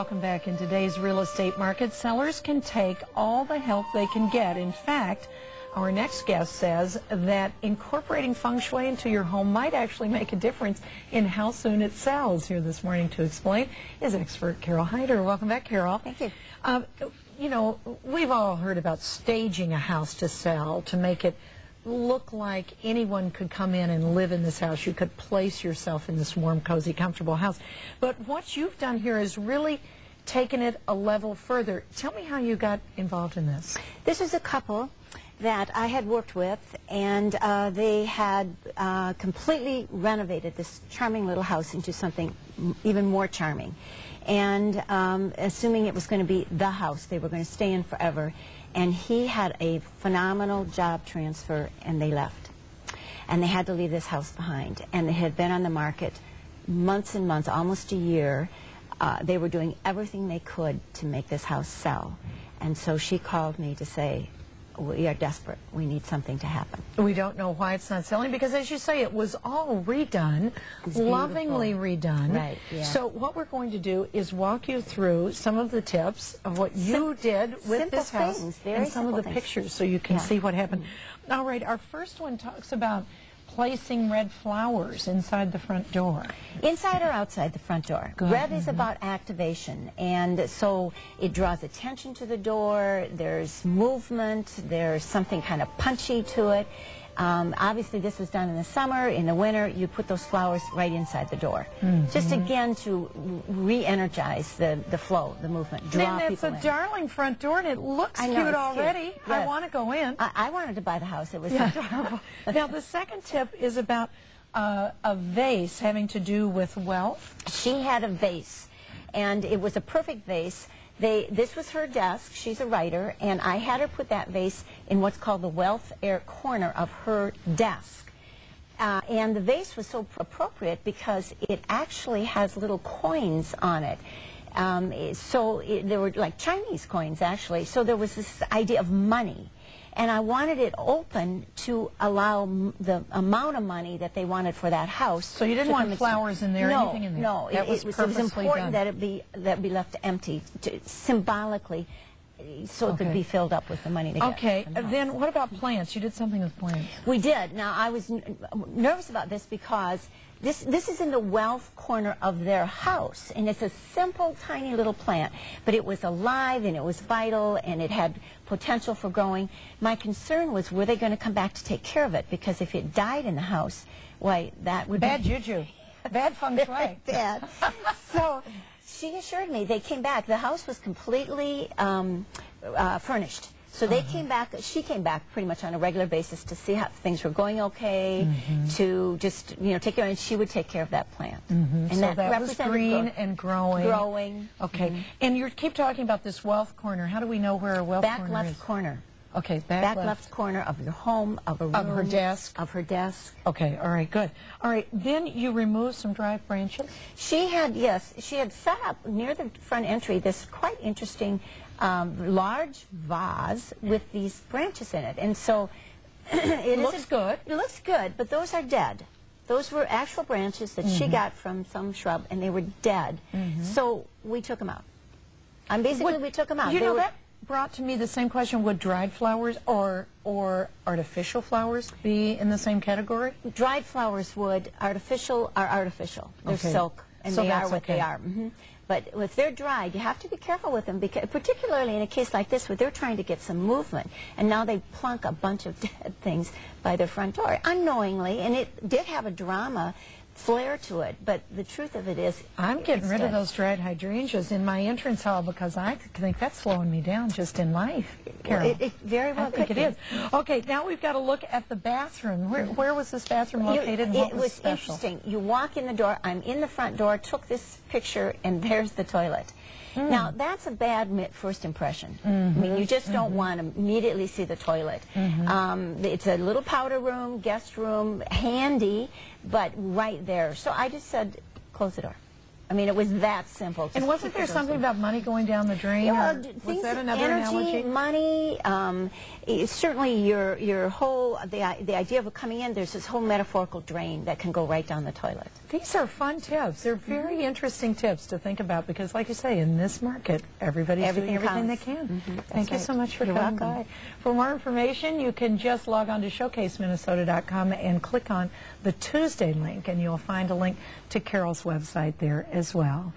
Welcome back. In today's real estate market, sellers can take all the help they can get. In fact, our next guest says that incorporating Feng Shui into your home might actually make a difference in how soon it sells. Here this morning to explain is expert Carole Hyder. Welcome back, Carole. Thank you. You know, we've all heard about staging a house to sell to make it look like anyone could come in and live in this house. You could place yourself in this warm, cozy, comfortable house. But what you've done here is really taken it a level further. Tell me how you got involved in this. This is a couple that I had worked with, and they had completely renovated this charming little house into something even more charming. And assuming it was going to be the house they were going to stay in forever. And he had a phenomenal job transfer, and they left. And they had to leave this house behind. And they had been on the market months and months, almost a year. They were doing everything they could to make this house sell. And so she called me to say, we are desperate. We need something to happen. We don't know why it's not selling because, as you say, it was all redone, lovingly redone. Right, yeah. So what we're going to do is walk you through some of the tips of what you did with this house and some of the pictures so you can see what happened. All right, our first one talks about placing red flowers inside the front door. Inside or outside the front door? Red is about activation, and so it draws attention to the door. There's movement. There's something kind of punchy to it. Obviously, this was done in the summer. In the winter, you put those flowers right inside the door. Just again to re-energize the flow, the movement, draw people in. It's a darling front door, and it looks cute already. Cute. Yes. I want to go in. I wanted to buy the house. It was adorable. Now, the second tip is about a vase having to do with wealth. She had a vase, and it was a perfect vase. This was her desk. She's a writer, and I had her put that vase in what's called the wealth air corner of her desk. And the vase was so appropriate because it actually has little coins on it. There were like Chinese coins, actually. So there was this idea of money. And I wanted it open to allow the amount of money that they wanted for that house. So you didn't want flowers in there, anything in there? No, it was important that it be left empty, symbolically, so it could be filled up with the money. Okay, then what about plants? You did something with plants. We did. Now, I was nervous about this because this is in the wealth corner of their house, and it's a simple, tiny little plant, but it was alive, and it was vital, and it had potential for growing. My concern was, were they going to come back to take care of it? Because if it died in the house, why, that would bad juju, bad feng shui. Bad. So she assured me they came back. The house was completely furnished. So they came back, she came back pretty much on a regular basis to see how things were going okay, to just, take care, and she would take care of that plant. And so that was green and growing. Growing. Okay. And you keep talking about this wealth corner. How do we know where a wealth corner is? Back left corner. Okay, back left corner of your home, of a room. Of her desk? Of her desk. Okay, all right, good. All right, then you remove some dried branches? She had, yes, she had set up near the front entry this quite interesting large vase with these branches in it. And so it looks good. It looks good, but those are dead. Those were actual branches that she got from some shrub, and they were dead. So we took them out. Basically, we took them out. You know, that brought to me the same question. Would dried flowers or artificial flowers be in the same category? Dried flowers would. Artificial are artificial. They're silk, and they are what they are. But if they're dried, you have to be careful with them, because, particularly in a case like this where they're trying to get some movement, and now they plunk a bunch of dead things by their front door, unknowingly, and it did have a drama flair to it, but the truth of it is, I'm getting rid of those dried hydrangeas in my entrance hall because I think that's slowing me down just in life, Carole. It very well could be. I think it is. Okay, now we've got to look at the bathroom. Where was this bathroom located, and what was special? Interesting. You walk in the door, I'm in the front door, took this picture, and there's the toilet. Now, that's a bad first impression. I mean, you just don't want to immediately see the toilet. It's a little powder room, guest room, handy, but right there. So I just said, close the door. I mean, it was that simple. And wasn't there something about money going down the drain? Yeah, was that another energy, analogy? money, certainly your whole, the idea of coming in, there's this whole metaphorical drain that can go right down the toilet. These are fun tips. They're very interesting tips to think about because, like you say, in this market, everybody's doing everything they can. Thank you so much for coming by. For more information, you can just log on to showcaseminnesota.com and click on the Tuesday link, and you'll find a link to Carole's website there as well.